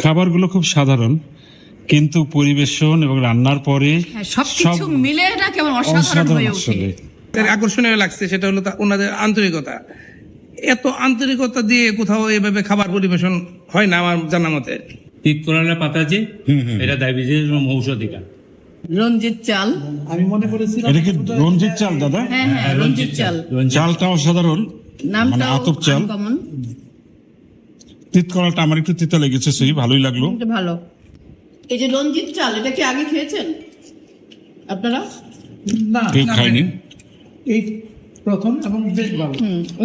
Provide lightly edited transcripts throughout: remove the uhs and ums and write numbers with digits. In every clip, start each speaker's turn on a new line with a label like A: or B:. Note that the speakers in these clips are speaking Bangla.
A: খাবারগুলো খুব সাধারণ, কিন্তু পরিবেশন এবং রান্নার পরে
B: সবকিছু মিলে এটা কেমন অসাধারণ হয়ে ওঠে।
C: আকর্ষণীয় লাগছে সেটা হলো ওনাদের আন্তরিকতা। এত আন্তরিকতা দিয়ে কোথাও এভাবে খাবার পরিবেশন হয় না আমার জানা মতে।
D: তিতকরণের পাতা যে এটা ডায়াবেটিস ঔষধিকা।
B: রঞ্জিত চাল,
E: আমি মনে করেছিলাম
A: এটা কি রঞ্জিত চাল দাদা?
B: হ্যাঁ রঞ্জিত চাল,
A: চালটা অসাধারণ, মানে
B: নামটা
A: আতপ চাল।
B: কমন।
A: তিতকলাটা আমার একটু তিতা লেগেছে, সেই ভালোই লাগলো।
B: এটা ভালো। এই যে রঞ্জিত চাল, এটা কি আগে খেয়েছেন আপনারা?
E: না
A: কেউ খায়নি।
E: এই প্রথম এবং বেশ ভালো।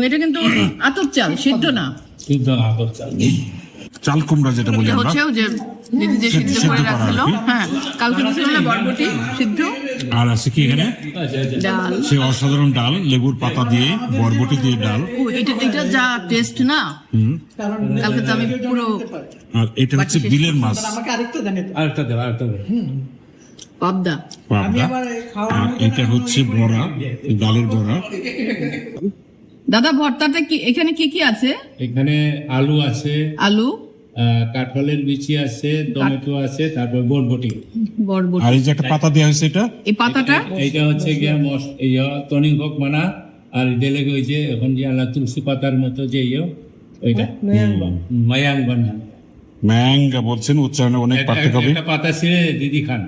B: এটা কিন্তু আতপ চাল, সিদ্ধ না।
D: শুদ্ধ আতপ চাল।
A: চাল কুমড়া যেটা বলি
B: এটা
A: আমরা,
B: হচ্ছে যে দিদি যে সিদ্ধ করে রাখছিল, হ্যাঁ কালকে দিয়েছিল না বরবটি সিদ্ধ,
A: আর আছে কি এখানে
B: ডাল।
A: সে অসাধারণ ডাল, লেবুর পাতা দিয়ে বরবটি দিয়ে ডাল।
B: ও এটা যা টেস্ট না, কালকে তো আমি পুরো।
A: আর এটা হচ্ছে বিলের মাছ,
E: আমাকে আরেকটা জানি তো।
D: আরেকটা দেব, আরেকটা দেব।
B: পাবদা।
E: আমি
A: পাবদা।
E: আবার খাওয়া
A: আর এটা হচ্ছে বড়া, ডালের বড়া।
B: দাদা ভর্তাটা কি এখানে কি কি আছে?
D: এখানে আলু আছে,
B: আলু,
D: কাঁঠালের বিচি আছে, টমেটো আছে, তারপর বরবটি।
B: বরবটি।
A: আর এই যে একটা পাতা দেওয়া হয়েছে, এটা
B: এই পাতাটা
D: এইটা হচ্ছে গিয়া তনি হোক মানা। আর দেলে ওই যে এখন যে আলা তুলসী পাতার মতো যে ওইটা মায়াং বানা।
A: ম্যাঙ্গা বলছেন, উচ্চারণে অনেক পার্থক্য হবে।
D: একটা পাতা ছিঁড়ে দিদি খান।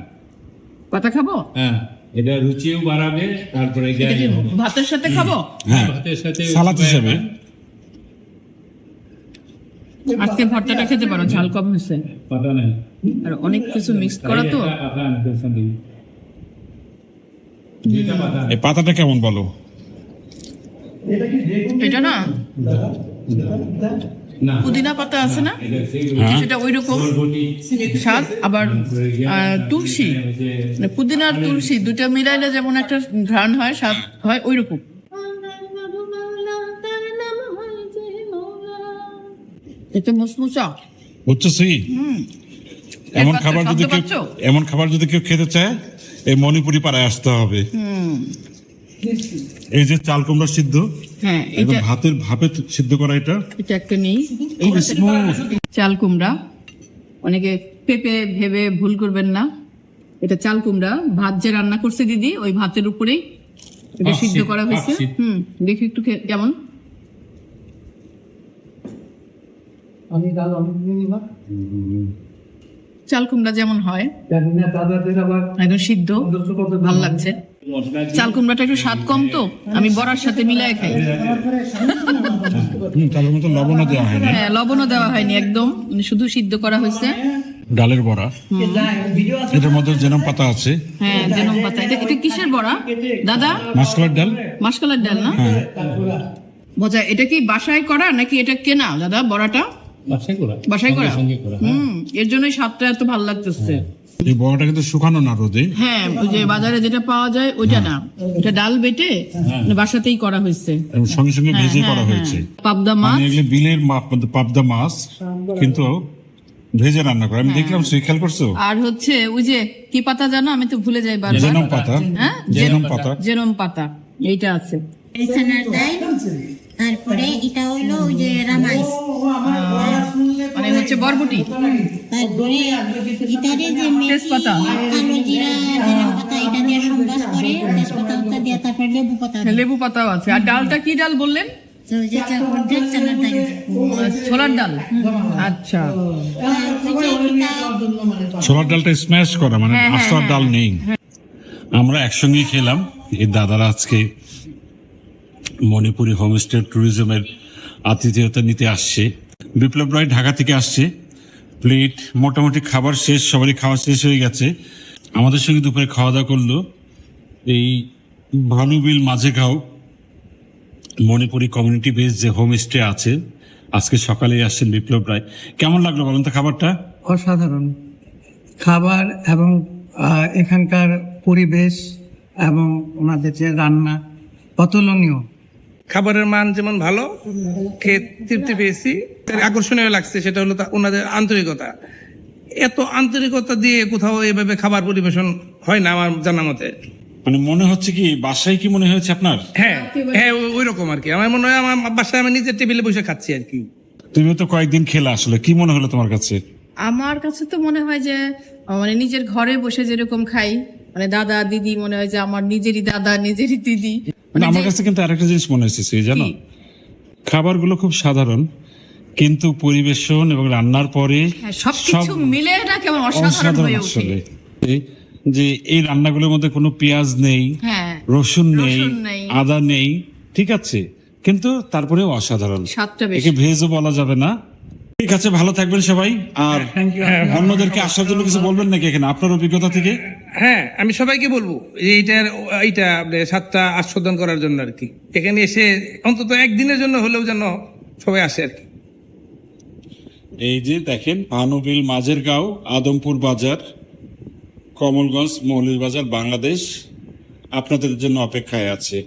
B: পাতা খাবো?
D: হ্যাঁ, এটা রুচিও বাড়াবে। তারপরে
B: এটা কি ভাতের সাথে খাবো?
A: হ্যাঁ,
D: ভাতের সাথে
A: সালাদ হিসেবে।
B: আজকে ভর্তাটা খেতে পারো, ঝাল কম হয়েছে
D: পাতা নেই।
B: আর অনেক কিছু মিক্স করা তো।
A: এই পাতাটা কেমন বলো?
B: এটা না পুদিনা পাতা আছে না, সেটা ওই রকম স্বাদ। আবার তুলসী, মানে পুদিনা আর তুলসী দুটা মিলাইলে যেমন একটা ঘ্রাণ হয়, স্বাদ হয়, ওই রকম। এটা মুসমুসা
A: হচ্ছে সেই এমন খাবার যদি কেউ খেতে চায়, এই মণিপুরি পাড়ায় আসতে হবে। এই যে চাল কুমড়া সিদ্ধ,
B: হ্যাঁ
A: একদম
B: এটা
A: ভাতের ভাপে সিদ্ধ করা। এটা
B: একটা নেই, এই চাল কুমড়া। অনেকে পেঁপে ভেবে ভুল করবেন না, এটা চাল কুমড়া। ভাত যে রান্না করছে দিদি, ওই ভাতের উপরেই এটা সিদ্ধ করা হয়েছে। দেখি একটু কেমন।
E: আমি ডাল অনেক নিলাম,
B: চাল কুমড়া যেমন হয়
E: জানি না দাদাদের আবার
B: একদম সিদ্ধ, ভালো লাগছে। চাল কুমড়াটা একটু স্বাদ কম তো, আমি বড়ার সাথে মিলাই খাই।
A: তার মতো লবণও দেওয়া হয়নি।
B: হ্যাঁ, লবণও দেওয়া হয়নি, একদম মানে শুধু সিদ্ধ করা হয়েছে।
A: ডালের বড়া, এটার মধ্যে জেনম পাতা আছে।
B: হ্যাঁ, জেনম পাতা। এটা কিসের বড়া দাদা?
A: মাসকলার ডাল।
B: মাসকলার ডাল না? মজা। এটা কি বাসায় করা নাকি এটা কেনা দাদা বড়াটা? বাসায় করা। এর জন্যই স্বাদটা এত ভালো লাগতেছে।
A: এই বড়াটা কিন্তু শুকানো না রোদে।
B: হ্যাঁ, ওই যে বাজারে যেটা পাওয়া যায় ওইটা না, এটা ডাল বেটে বাসাতেই করা হয়েছে,
A: এবং সঙ্গে সঙ্গে ভেজে করা হয়েছে।
B: পাবদা
A: মানে
B: মাছ,
A: এগুলো বিলের পাবদা মাছ, কিন্তু ভেজে রান্না করে। আমি দেখলাম, সেই খেয়াল করছো?
B: আর হচ্ছে ওই যে কি পাতা জানো, আমি তো ভুলে যাই বারবার।
A: জেনম পাতা।
B: হ্যাঁ,
A: জেনম পাতা।
B: জেনম পাতা এইটা আছে।
F: ছানার ডাল, তারপরে এটা হইলো ওই যে রামাইস,
B: মানে হচ্ছে বরবটি,
F: তারপরে এটারে যে
B: তেজপাতা,
F: কালো জিরা, জিরা পাতা, এটা দিয়ে সম্বাস করে তেজপাতা দিয়ে, তারপরে লেবু পাতা দিয়ে।
B: লেবু পাতাও আছে। আর ডালটা কি ডাল বললেন?
F: তো ওই যে অর্ধেক ছানার ডাল,
B: ছোলার ডাল। আচ্ছা,
A: ছোলার ডালটা স্ম্যাশ করা, মানে আস্ত ডাল নেই। আমরা একসঙ্গেই খেলাম। এই দাদারা আজকে মণিপুরি হোমস্টে ট্যুরিজমের আতিথেয়তা নিতে আসছে। বিপ্লব রায় ঢাকা থেকে আসছে। প্লেট মোটামুটি খাবার শেষ, সবারই খাওয়া শেষ হয়ে গেছে। আমাদের সঙ্গে দুপুরে খাওয়া দাওয়া করলো এই ভানুবিল মাঝেগাঁও মণিপুরি কমিউনিটি বেস যে হোমস্টে আছে। আজকে সকালেই আসছেন বিপ্লব রায়। কেমন লাগলো বলুন তো খাবারটা?
E: অসাধারণ খাবার এবং এখানকার পরিবেশ এবং ওনাদের যে রান্না অতুলনীয়।
C: খাবারের মান যেমন ভালো, খেয়ে তৃপ্তি পেয়েছি। আকর্ষণীয় লাগছে সেটা হলো ওনাদের আন্তরিকতা। এত আন্তরিকতা দিয়ে কোথাও এভাবে খাবার পরিবেশন হয় না আমার জানা মতে।
A: মানে মনে হচ্ছে কি বাসায়, কি মনে হয়েছে আপনার?
C: হ্যাঁ হ্যাঁ, ওই রকম আর কি। আমার মনে হয় আমার বাসায় আমি নিজের টেবিলে বসে খাচ্ছি আর কি।
A: তুমিও তো কয়েকদিন খেলা, আসলে কি মনে হলো তোমার কাছে?
B: আমার কাছে তো মনে হয় যে মানে নিজের ঘরে বসে যেরকম খাই, মানে দাদা দিদি মনে হয় যে আমার নিজেরই দাদা নিজেরই দিদি।
A: মানে আমার কাছে কিন্তু আরেকটা জিনিস মনে হচ্ছে জানো,
B: কি?
A: খাবারগুলো খুব সাধারণ কিন্তু পরিবেশন এবং রান্নার পরে
B: হ্যাঁ, সবকিছু মিলে না কেমন অসাধারণ
A: অসাধারণ
B: হয়ে ওঠে।
A: আসলে। যে এই রান্নাগুলোর মধ্যে কোনো পেঁয়াজ নেই,
B: হ্যাঁ,
A: রসুন নেই,
B: রসুন নেই।
A: আদা নেই, ঠিক আছে, কিন্তু তারপরেও অসাধারণ।
B: স্বাদটা
A: একে
B: বেশি।
A: ভেজও বলা যাবে না। ঠিক আছে, ভালো থাকবেন সবাই। আর অন্যদেরকে আসার জন্য কিছু বলবেন নাকি এখানে আপনার অভিজ্ঞতা থেকে?
C: হ্যাঁ, আমি সবাইকে বলবো যে এইটা আপনার স্বাদটা আস্বাদন করার জন্য আর কি, এখানে এসে অন্তত একদিনের জন্য হলেও যেন সবাই আসে আর কি।
A: এই যে দেখেন, ভানুবিল, মাঝেরগাঁও, আদমপুর বাজার, কমলগঞ্জ, মৌলভীবাজার, বাংলাদেশ আপনাদের জন্য অপেক্ষায় আছে।